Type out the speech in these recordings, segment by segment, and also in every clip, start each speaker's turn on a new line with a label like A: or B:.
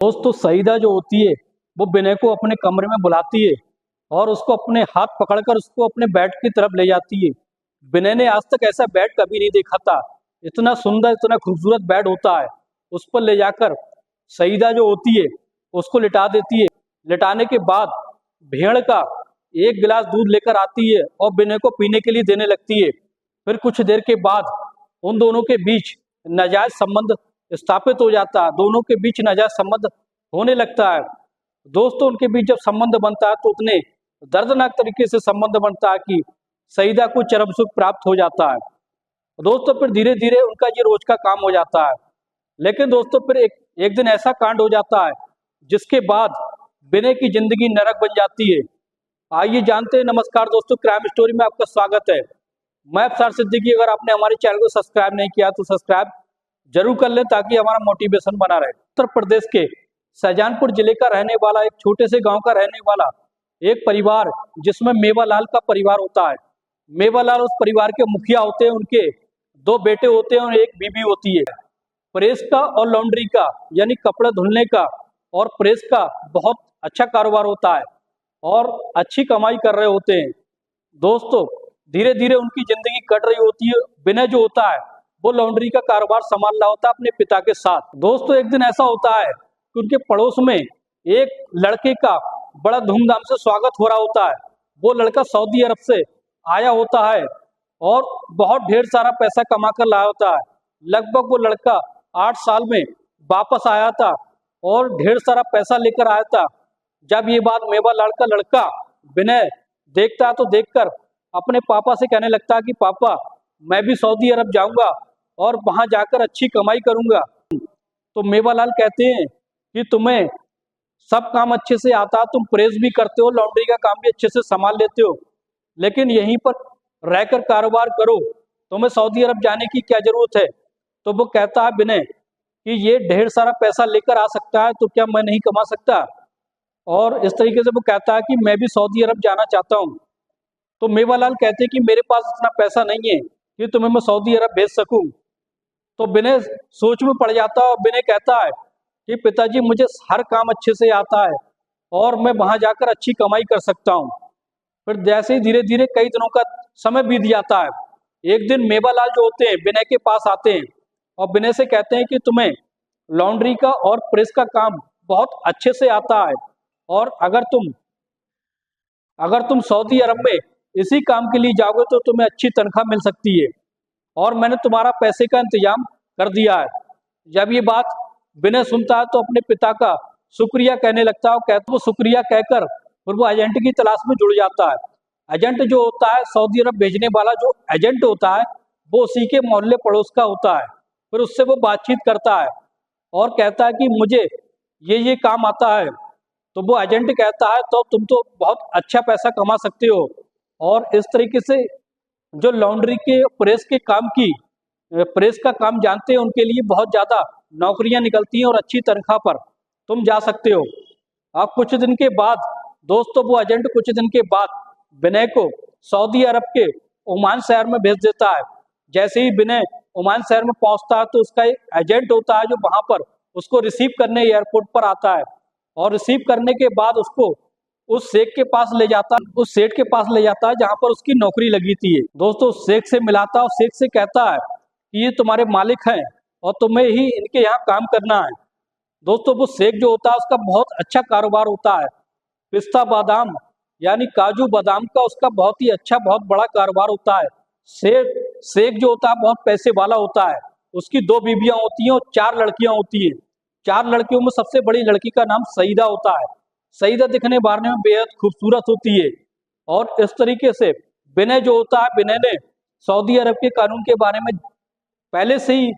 A: दोस्तों सईदा जो होती है वो विनय को अपने कमरे में बुलाती है और उसको अपने हाथ पकड़कर उसको अपने बेड की तरफ ले जाती है। विनय ने आज तक ऐसा बेड कभी नहीं देखा था। इतना सुंदर इतना खूबसूरत बेड होता है। उस पर ले जाकर सईदा जो होती है उसको लिटा देती है। लिटाने के बाद भेड़ का एक गिलास दूध लेकर आती है और विनय को पीने के लिए देने लगती है। फिर कुछ देर के बाद उन दोनों के बीच नाजायज संबंध स्थापित हो जाता है। दोनों के बीच नाजायज संबंध होने लगता है। दोस्तों उनके बीच जब संबंध बनता है तो उतने दर्दनाक तरीके से संबंध बनता है कि सईदा को चरम सुख प्राप्त हो जाता है। दोस्तों फिर धीरे धीरे उनका ये रोज का काम हो जाता है। लेकिन दोस्तों फिर एक दिन ऐसा कांड हो जाता है जिसके बाद विनय की जिंदगी नरक बन जाती है। आइए जानते हैं। नमस्कार दोस्तों, क्राइम स्टोरी में आपका स्वागत है। मैं अफसार सिद्दीकी। अगर आपने हमारे चैनल को सब्सक्राइब नहीं किया तो सब्सक्राइब जरूर कर लें ताकि हमारा मोटिवेशन बना रहे। उत्तर प्रदेश के शाहजहांपुर जिले का रहने वाला एक छोटे से गांव का रहने वाला एक परिवार जिसमें मेवालाल का परिवार होता है। मेवालाल उस परिवार के मुखिया होते हैं। उनके दो बेटे होते हैं और एक बीबी होती है। प्रेस का और लॉन्ड्री का यानी कपड़े धुलने का और प्रेस का बहुत अच्छा कारोबार होता है और अच्छी कमाई कर रहे होते हैं। दोस्तों धीरे धीरे उनकी जिंदगी कट रही होती है। विनय जो होता है वो लॉन्ड्री का कारोबार संभाल रहा होता है अपने पिता के साथ। दोस्तों एक दिन ऐसा होता है कि उनके पड़ोस में एक लड़के का बड़ा धूमधाम से स्वागत हो रहा होता है। वो लड़का सऊदी अरब से आया होता है और बहुत ढेर सारा पैसा कमा कर लाया होता है। लगभग वो लड़का 8 साल में वापस आया था और ढेर सारा पैसा लेकर आया था। जब ये बात मेवालाल का लड़का विनय देखता है तो देखकर अपने पापा से कहने लगता है कि पापा मैं भी सऊदी अरब जाऊंगा और वहां जाकर अच्छी कमाई करूंगा। तो मेवालाल कहते हैं कि तुम्हें सब काम अच्छे से आता, तुम प्रेस भी करते हो, लॉन्ड्री का काम भी अच्छे से संभाल लेते हो, लेकिन यहीं पर रहकर कारोबार करो, तुम्हें सऊदी अरब जाने की क्या जरूरत है। तो वो कहता है विनय कि ये ढेर सारा पैसा लेकर आ सकता है तो क्या मैं नहीं कमा सकता। और इस तरीके से वो कहता है कि मैं भी सऊदी अरब जाना चाहता हूँ। तो मेवालाल कहते हैं कि मेरे पास इतना पैसा नहीं है कि तुम्हें मैं सऊदी अरब भेज सकूं। तो विनय सोच में पड़ जाता है और विनय कहता है कि पिताजी मुझे हर काम अच्छे से आता है और मैं वहां जाकर अच्छी कमाई कर सकता हूँ। फिर जैसे ही धीरे धीरे कई दिनों का समय बीत जाता है। एक दिन मेवालाल जो होते हैं विनय के पास आते हैं और विनय से कहते हैं कि तुम्हें लॉन्ड्री का और प्रेस का काम बहुत अच्छे से आता है और अगर तुम सऊदी अरब में इसी काम के लिए जाओगे तो तुम्हें अच्छी तनख्वाह मिल सकती है और मैंने तुम्हारा पैसे का इंतजाम कर दिया है। जब ये बात विनय सुनता है तो अपने पिता का शुक्रिया कहने लगता है और कहता वो शुक्रिया कहकर फिर वो एजेंट की तलाश में जुड़ जाता है। एजेंट जो होता है सऊदी अरब भेजने वाला जो एजेंट होता है वो उसी के मोहल्ले पड़ोस का होता है। फिर उससे वो बातचीत करता है और कहता है कि मुझे ये काम आता है। तो वो एजेंट कहता है तो तुम तो बहुत अच्छा पैसा कमा सकते हो और इस तरीके से जो लॉन्ड्री के प्रेस का काम जानते हैं उनके लिए बहुत ज्यादा नौकरियां निकलती हैं और अच्छी तनख्वाह पर तुम जा सकते हो। अब कुछ दिन के बाद दोस्तों वो एजेंट कुछ दिन के बाद विनय को सऊदी अरब के ओमान शहर में भेज देता है। जैसे ही विनय ओमान शहर में पहुंचता है तो उसका एक एजेंट होता है जो वहां पर उसको रिसीव करने एयरपोर्ट पर आता है और रिसीव करने के बाद उसको उस शेख के पास ले जाता है जहां पर उसकी नौकरी लगी थी। दोस्तों उस शेख से मिलाता है और शेख से कहता है कि ये तुम्हारे मालिक हैं और तुम्हें ही इनके यहाँ काम करना है। दोस्तों वो शेख जो होता है उसका बहुत अच्छा कारोबार होता है। पिस्ता बादाम यानी काजू बादाम का उसका बहुत ही अच्छा बहुत बड़ा कारोबार होता है। शेख जो होता है बहुत पैसे वाला होता है। उसकी 2 बीबियां होती हैं और 4 लड़कियां होती हैं। 4 लड़कियों में सबसे बड़ी लड़की का नाम सईदा होता है। सईदा दिखने बारने में बेहद खूबसूरत होती है और इस तरीके से विनय जो होता है विनय ने सऊदी अरब के कानून के बारे में पहले से ही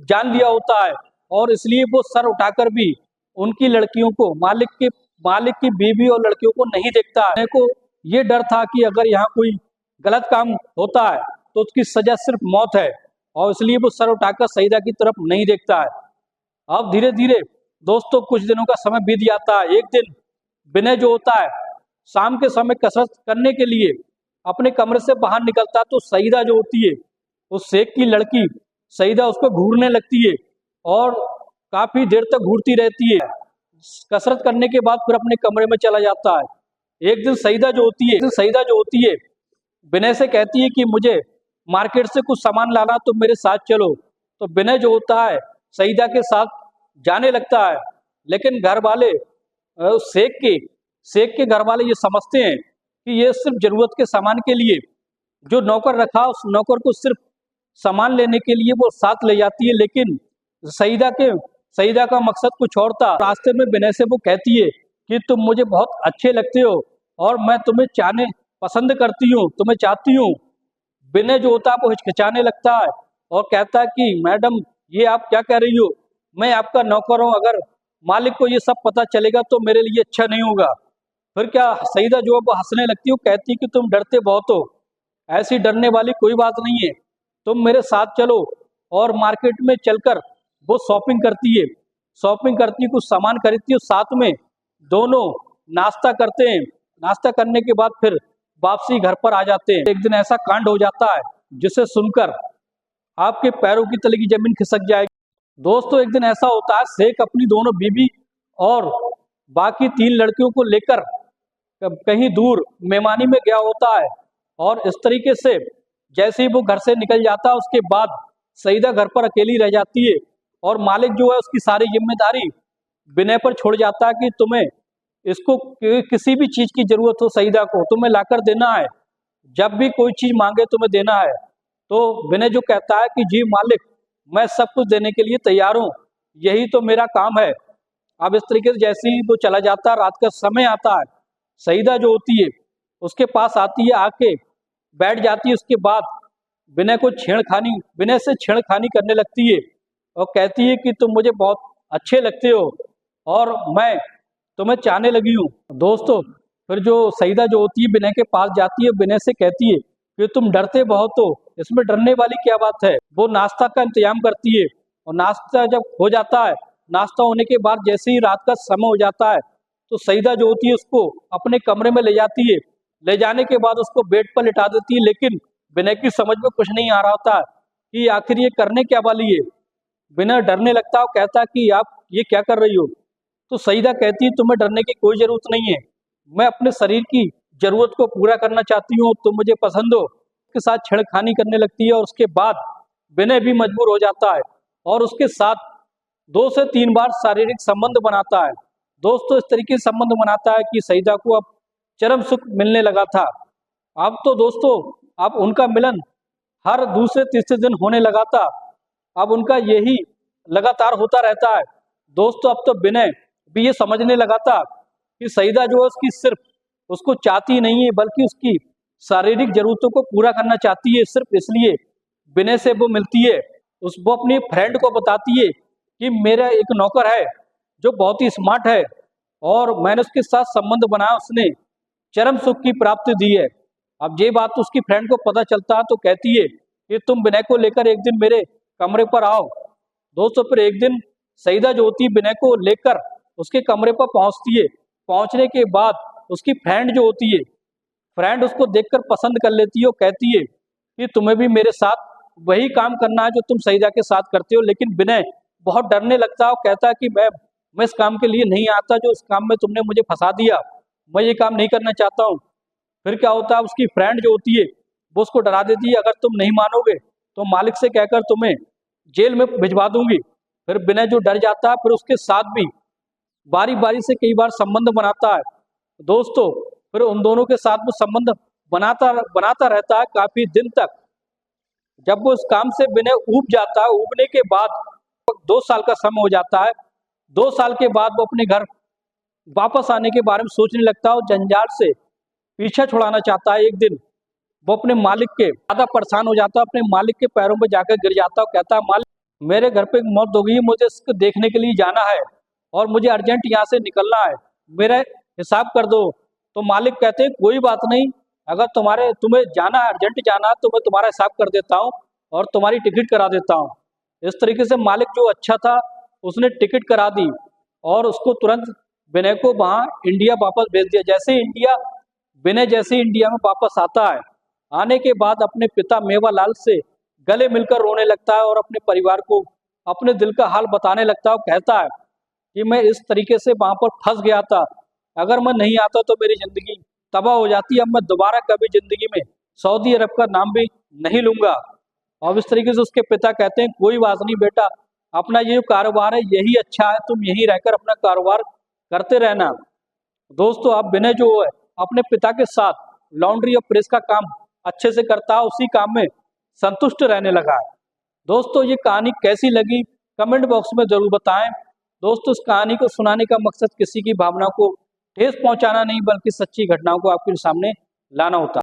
A: जान लिया होता है और इसलिए वो सर उठाकर भी उनकी लड़कियों को मालिक की बीवी और लड़कियों को नहीं देखता है। को ये डर था कि अगर यहाँ कोई गलत काम होता है तो उसकी सजा सिर्फ मौत है और इसलिए वो सर उठाकर सईदा की तरफ नहीं देखता है। अब धीरे धीरे दोस्तों कुछ दिनों का समय बीत जाता है। एक दिन विनय जो होता है शाम के समय कसरत करने के लिए अपने कमरे से बाहर निकलता है तो सईदा जो होती है उस शेख की लड़की सईदा उसको घूरने लगती है और काफी देर तक घूरती रहती है। कसरत करने के बाद फिर अपने कमरे में चला जाता है। एक दिन सईदा जो होती है विनय से कहती है कि मुझे मार्केट से कुछ सामान लाना, तो मेरे साथ चलो। तो विनय जो होता है सईदा के साथ जाने लगता है, लेकिन घर वाले शेख के घर वाले ये समझते हैं कि ये सिर्फ जरूरत के सामान के लिए जो नौकर रखा, उस नौकर को सिर्फ सामान लेने के लिए वो साथ ले जाती है, लेकिन सईदा का मकसद कुछ और था। रास्ते में विनय से वो कहती है कि तुम मुझे बहुत अच्छे लगते हो और मैं तुम्हें चाहने पसंद करती हूँ, तुम्हें चाहती हूँ। विनय जो होता है वो हिचकिचाने लगता है और कहता है कि मैडम, ये आप क्या कह रही हो, मैं आपका नौकर हूँ, अगर मालिक को ये सब पता चलेगा तो मेरे लिए अच्छा नहीं होगा। फिर क्या सईदा जो है वो हंसने लगती है, वो कहती है कि तुम डरते बहुत हो, ऐसी डरने वाली कोई बात नहीं है, तुम मेरे साथ चलो। और मार्केट में चलकर वो शॉपिंग करती है, कुछ सामान खरीदती है, साथ में दोनों नाश्ता करते हैं। नाश्ता करने के बाद फिर वापसी घर पर आ जाते हैं। एक दिन ऐसा कांड हो जाता है जिसे सुनकर आपके पैरों की तले की जमीन खिसक जाएगी। दोस्तों, एक दिन ऐसा होता है, शेख अपनी दोनों बीवी और बाकी 3 लड़कियों को लेकर कहीं दूर मेहमानी में गया होता है, और इस तरीके से जैसे ही वो घर से निकल जाता है उसके बाद सईदा घर पर अकेली रह जाती है, और मालिक जो है उसकी सारी जिम्मेदारी विनय पर छोड़ जाता है कि तुम्हें इसको किसी भी चीज की जरूरत हो, सईदा को तुम्हें लाकर देना है, जब भी कोई चीज मांगे तुम्हें देना है। तो विनय जो कहता है कि जी मालिक, मैं सब कुछ देने के लिए तैयार हूँ, यही तो मेरा काम है। अब इस तरीके से जैसे ही वो चला जाता है, रात का समय आता है, सईदा जो होती है उसके पास आती है, आके बैठ जाती है। उसके बाद विनय से छेड़खानी करने लगती है और कहती है कि तुम मुझे बहुत अच्छे लगते हो और मैं तुम्हें चाहने लगी हूँ। दोस्तों, फिर जो सईदा जो होती है विनय के पास जाती है, विनय से कहती है कि तुम डरते बहुत हो, इसमें डरने वाली क्या बात है। वो नाश्ता का इंतजाम करती है, और नाश्ता जब हो जाता है, नाश्ता होने के बाद जैसे ही रात का समय हो जाता है, तो सईदा जो होती है उसको अपने कमरे में ले जाती है। ले जाने के बाद उसको बेड पर लिटा देती है, लेकिन विनय की समझ में कुछ नहीं आ रहा होता कि आखिर ये करने क्या वाली है। विनय डरने लगता है और कहता है कि आप ये क्या कर रही हो। तो सईदा कहती है, तुम्हें डरने की कोई जरूरत नहीं है, मैं अपने शरीर की जरूरत को पूरा करना चाहती हूँ, तुम मुझे पसंद हो। उसके साथ छेड़खानी करने लगती है, और उसके बाद विनय भी मजबूर हो जाता है और उसके साथ 2 से 3 बार शारीरिक संबंध बनाता है। दोस्तों, इस तरीके से संबंध बनाता है कि सईदा को अब चरम सुख मिलने लगा था। अब तो दोस्तों, अब उनका मिलन हर दूसरे तीसरे दिन होने लगा था। अब उनका यही लगातार होता रहता है। दोस्तों, अब तो विनय भी ये समझने लगा था कि सईदा जो है उसकी सिर्फ उसको चाहती नहीं है, बल्कि उसकी शारीरिक जरूरतों को पूरा करना चाहती है। सिर्फ इसलिए विनय से वो मिलती है, वो अपनी फ्रेंड को बताती है कि मेरा एक नौकर है जो बहुत ही स्मार्ट है, और मैंने उसके साथ संबंध बनाया, उसने चरम सुख की प्राप्ति दी है। अब ये बात उसकी फ्रेंड को पता चलता है, तो कहती है कि तुम विनय को लेकर एक दिन मेरे कमरे पर आओ। दोस्तों, फिर एक दिन सईदा जो होती है विनय को लेकर उसके कमरे पर पहुंचती है। पहुंचने के बाद उसकी फ्रेंड जो होती है, फ्रेंड उसको देखकर पसंद कर लेती है और कहती है कि तुम्हें भी मेरे साथ वही काम करना है जो तुम सईदा के साथ करते हो। लेकिन विनय बहुत डरने लगता है और कहता है कि मैं इस काम के लिए नहीं आता, जो इस काम में तुमने मुझे फंसा दिया, मैं ये काम नहीं करना चाहता हूँ। फिर क्या होता है, उसकी फ्रेंड जो होती है वो उसको डरा देती है, अगर तुम नहीं मानोगे तो मालिक से कहकर तुम्हें जेल में भिजवा दूंगी। फिर विनय जो डर जाता है, फिर उसके साथ भी बारी बारी से कई बार संबंध बनाता है। दोस्तों, फिर उन दोनों के साथ वो संबंध बनाता बनाता रहता है काफी दिन तक। जब वो इस काम से विनय ऊब जाता है, ऊबने के बाद 2 साल का समय हो जाता है। 2 साल के बाद वो अपने घर वापस आने के बारे में सोचने लगता है और जंजाल से पीछा छुड़ाना चाहता है। एक दिन वो अपने मालिक के ज्यादा परेशान हो जाता है, अपने मालिक के पैरों में जाकर गिर जाता है और कहता है, मालिक, मेरे घर पे एक मौत हो गई है, मुझे इसको देखने के लिए जाना है और मुझे अर्जेंट यहाँ से निकलना है, मेरा हिसाब कर दो। तो मालिक कहते हैं, कोई बात नहीं, अगर तुम्हें जाना है, अर्जेंट जाना है, तो मैं तुम्हारा हिसाब कर देता हूँ और तुम्हारी टिकट करा देता हूँ। इस तरीके से मालिक जो अच्छा था, उसने टिकट करा दी और उसको तुरंत विनय को वहाँ इंडिया वापस भेज दिया। विनय जैसे इंडिया में वापस आता है, आने के बाद अपने पिता मेवालाल से गले मिलकर रोने लगता है और अपने परिवार को अपने दिल का हाल बताने लगता है और कहता है कि मैं इस तरीके से वहाँ पर फंस गया था, अगर मैं नहीं आता तो मेरी ज़िंदगी तबाह हो जाती। अब मैं दोबारा कभी ज़िंदगी में सऊदी अरब का नाम भी नहीं लूँगा। और इस तरीके से उसके पिता कहते हैं कोई बात नहीं बेटा, अपना ये जो कारोबार है यही अच्छा है, तुम यहीं रहकर अपना कारोबार करते रहना। दोस्तों अब विनय जो है अपने पिता के साथ लॉन्ड्री और प्रेस का काम अच्छे से करता है, उसी काम में संतुष्ट रहने लगा है। दोस्तों ये कहानी कैसी लगी कमेंट बॉक्स में जरूर बताएं। दोस्तों इस कहानी को सुनाने का मकसद किसी की भावना को ठेस पहुंचाना नहीं बल्कि सच्ची घटनाओं को आपके सामने लाना होता है।